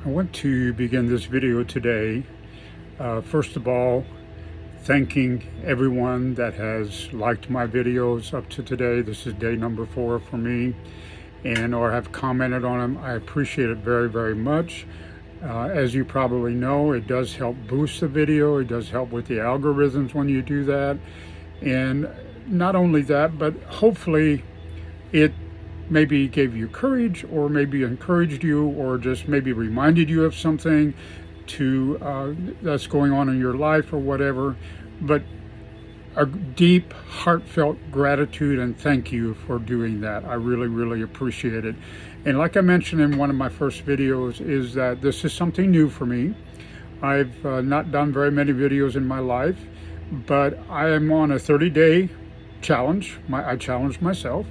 I want to begin this video today, first of all, thanking everyone that has liked my videos up to today. This is day number 4 for me, or have commented on them. I appreciate it very, very much. As you probably know, it does help boost the video. It does help with the algorithms when you do that. And not only that, but hopefully it maybe gave you courage, or maybe encouraged you, or just maybe reminded you of something that's going on in your life or whatever. But a deep, heartfelt gratitude and thank you for doing that. I really, really appreciate it. And like I mentioned in one of my first videos, is that this is something new for me. I've not done very many videos in my life, but I am on a 30-day challenge. I challenged myself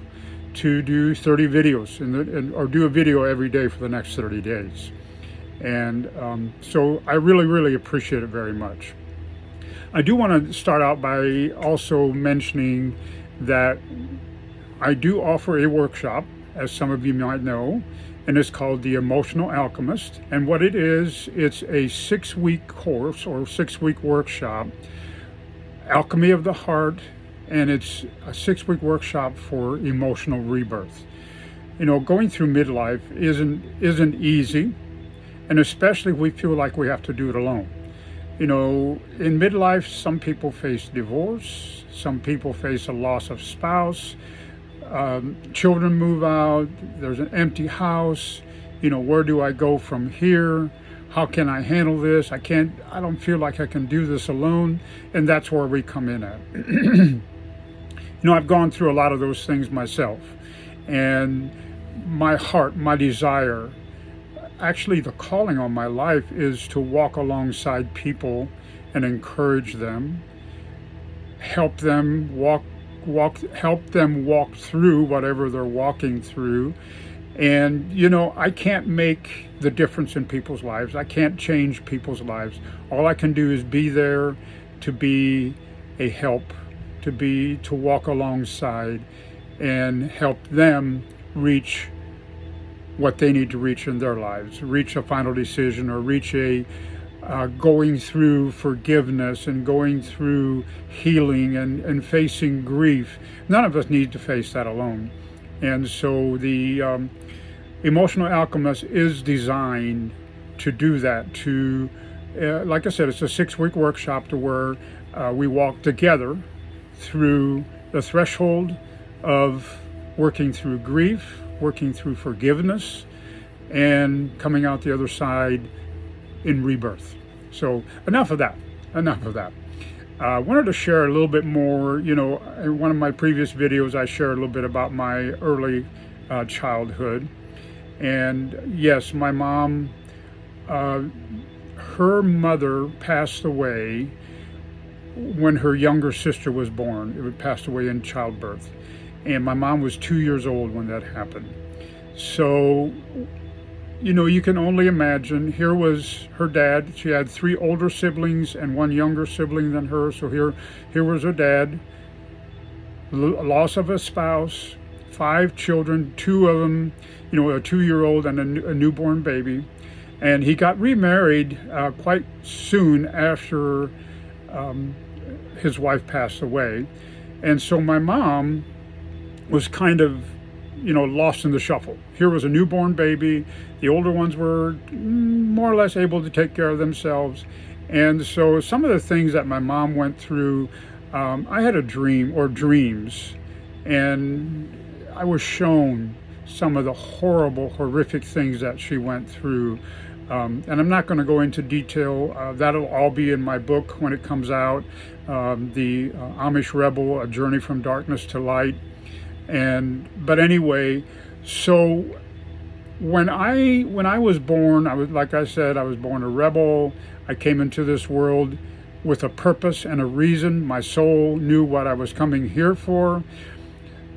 to do 30 videos or do a video every day for the next 30 days. And so I really, really appreciate it very much. I do want to start out by also mentioning that I do offer a workshop, as some of you might know, and it's called The Emotional Alchemist. And what it is, it's a 6-week course or 6-week workshop, Alchemy of the Heart, and it's a 6-week workshop for emotional rebirth. You know, going through midlife isn't easy, and especially we feel like we have to do it alone. You know, in midlife, some people face divorce, some people face a loss of spouse, children move out, there's an empty house. You know, where do I go from here? How can I handle this? I don't feel like I can do this alone. And that's where we come in at. You know, I've gone through a lot of those things myself. And my heart, my desire, actually the calling on my life is to walk alongside people and encourage them, help them walk through whatever they're walking through. And, you know, I can't make the difference in people's lives. I can't change people's lives. All I can do is be there to be a help, to walk alongside and help them reach what they need to reach in their lives, reach a final decision, or reach going through forgiveness and going through healing and facing grief. None of us need to face that alone. And so the Emotional Alchemist is designed to do that, like I said, it's a 6-week workshop to where we walk together through the threshold of working through grief, working through forgiveness, and coming out the other side in rebirth. So enough of that. I wanted to share a little bit more. You know, in one of my previous videos, I shared a little bit about my early childhood. And yes, my mom, her mother passed away when her younger sister was born. It passed away in childbirth. And my mom was 2 years old when that happened. So, you know, you can only imagine. Here was her dad. She had 3 older siblings and 1 younger sibling than her. So here was her dad, loss of a spouse, 5 children, 2 of them, you know, a 2-year-old and a newborn baby. And he got remarried quite soon after his wife passed away. And so my mom was kind of, you know, lost in the shuffle. Here was a newborn baby. The older ones were more or less able to take care of themselves. And so some of the things that my mom went through, I had a dream or dreams, and I was shown some of the horrible, horrific things that she went through. And I'm not going to go into detail. That'll all be in my book when it comes out, The Amish Rebel, A Journey from Darkness to Light. But anyway, so when I was born, like I said, I was born a rebel. I came into this world with a purpose and a reason. My soul knew what I was coming here for.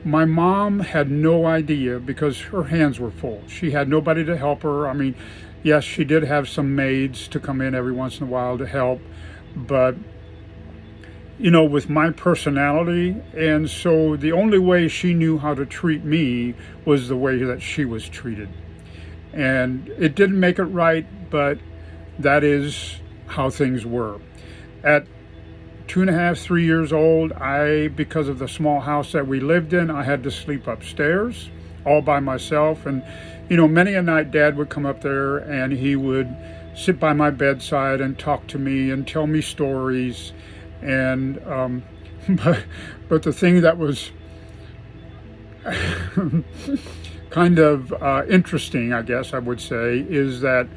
My mom had no idea, because her hands were full. She had nobody to help her. I mean, yes, she did have some maids to come in every once in a while to help, but you know, with my personality. And so the only way she knew how to treat me was the way that she was treated. And it didn't make it right, but that is how things were. At 2.5, 3 years old, because of the small house that we lived in, I had to sleep upstairs all by myself. And, many a night Dad would come up there and he would sit by my bedside and talk to me and tell me stories. And, but the thing that was kind of interesting, I guess I would say, is that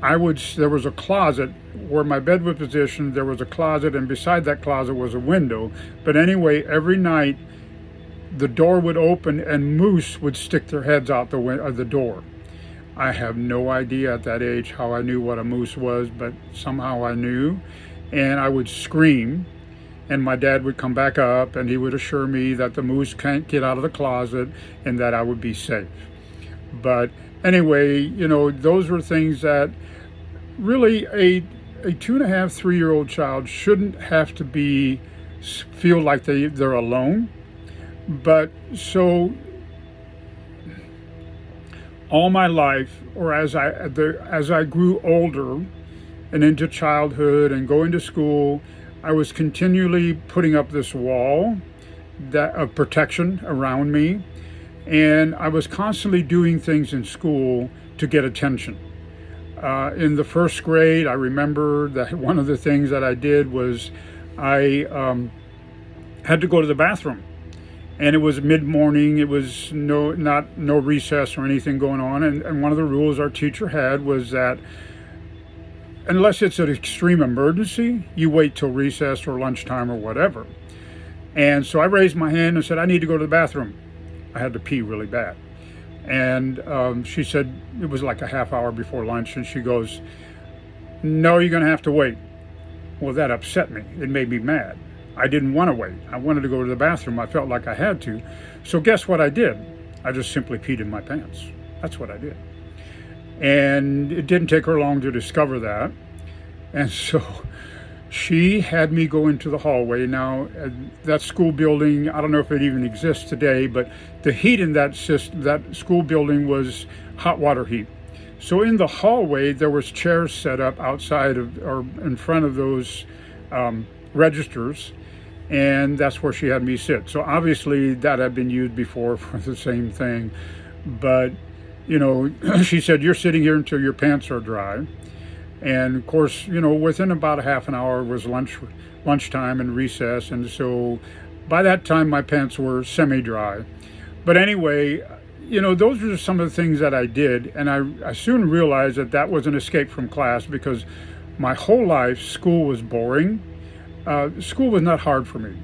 there was a closet where my bed was positioned. There was a closet, and beside that closet was a window. But anyway, every night the door would open and moose would stick their heads out the door. I have no idea at that age how I knew what a moose was, but somehow I knew, and I would scream, and my dad would come back up and he would assure me that the moose can't get out of the closet and that I would be safe. But anyway, those were things that really a 2.5, 3-year-old child shouldn't have to feel like they're alone. But so all my life, or as I grew older and into childhood and going to school, I was continually putting up this wall of protection around me. And I was constantly doing things in school to get attention. In the first grade, I remember that one of the things that I did was I had to go to the bathroom. And it was mid-morning. It was no recess or anything going on. And one of the rules our teacher had was that unless it's an extreme emergency, you wait till recess or lunchtime or whatever. And so I raised my hand and said, I need to go to the bathroom. I had to pee really bad. And she said, it was like a half hour before lunch, and she goes, no, you're going to have to wait. Well, that upset me. It made me mad. I didn't want to wait. I wanted to go to the bathroom. I felt like I had to. So guess what I did? I just simply peed in my pants. That's what I did. And it didn't take her long to discover that. And so she had me go into the hallway. Now, that school building, I don't know if it even exists today, but the heat in that school building was hot water heat. So in the hallway, there was chairs set up outside or in front of those registers, and that's where she had me sit. So obviously that had been used before for the same thing. But, she said, you're sitting here until your pants are dry. And of course, within about a half an hour was lunchtime and recess. And so by that time, my pants were semi-dry. But anyway, those are some of the things that I did. And I soon realized that was an escape from class, because my whole life, school was boring. School was not hard for me.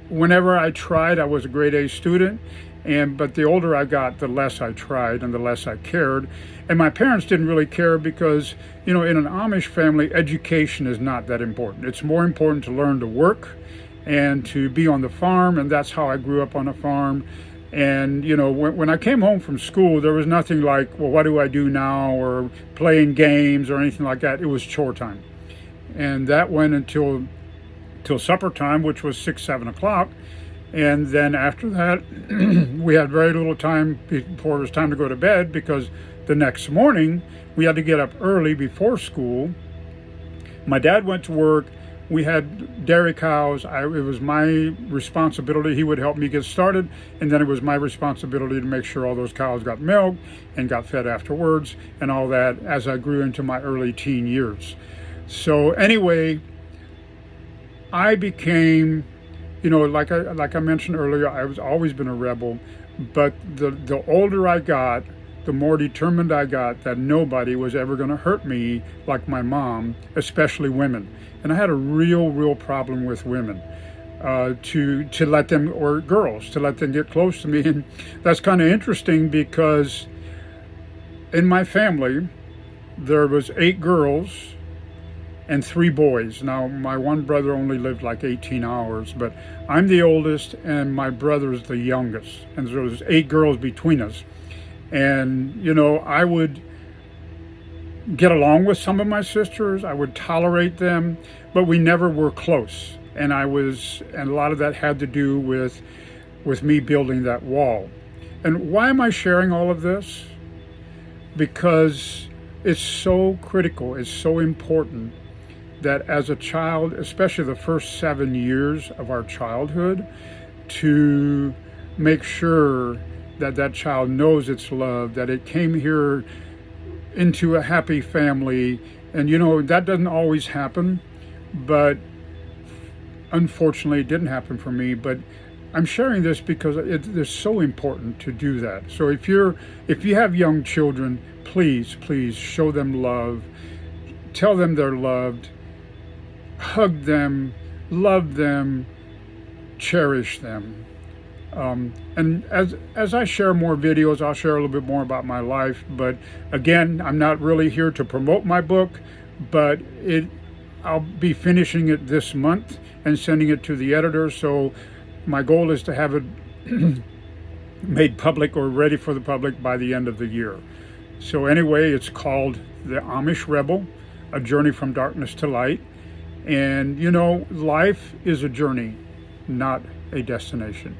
Whenever I tried, I was a grade A student. But the older I got, the less I tried and the less I cared. And my parents didn't really care because, in an Amish family, education is not that important. It's more important to learn to work and to be on the farm, and that's how I grew up on a farm. And, when I came home from school, there was nothing like, well, what do I do now, or playing games or anything like that. It was chore time. And that went until supper time, which was 6, 7 o'clock. And then after that, we had very little time before it was time to go to bed, because the next morning we had to get up early before school. My dad went to work. We had dairy cows. It was my responsibility. He would help me get started, and then it was my responsibility to make sure all those cows got milk and got fed afterwards and all that as I grew into my early teen years. So anyway, I became, like I mentioned earlier, I was always been a rebel, but the older I got, the more determined I got that nobody was ever going to hurt me like my mom, especially women. And I had a real problem with women, to let them, or girls, to let them get close to me. And that's kind of interesting, because in my family, there was 8 girls and 3 boys. Now, my one brother only lived like 18 hours, but I'm the oldest and my brother's the youngest. And so there's 8 girls between us. And, I would get along with some of my sisters. I would tolerate them, but we never were close. And a lot of that had to do with me building that wall. And why am I sharing all of this? Because it's so critical, it's so important that as a child, especially the first 7 years of our childhood, to make sure that that child knows it's loved, that it came here into a happy family. And you know, that doesn't always happen, but unfortunately it didn't happen for me. But I'm sharing this because it's so important to do that. So if you have young children, please show them love, tell them they're loved, hug them, love them, cherish them. And as I share more videos, I'll share a little bit more about my life. But again, I'm not really here to promote my book, but I'll be finishing it this month and sending it to the editor. So my goal is to have it made public or ready for the public by the end of the year. So anyway, it's called The Amish Rebel, A Journey from Darkness to Light. And you know, life is a journey, not a destination.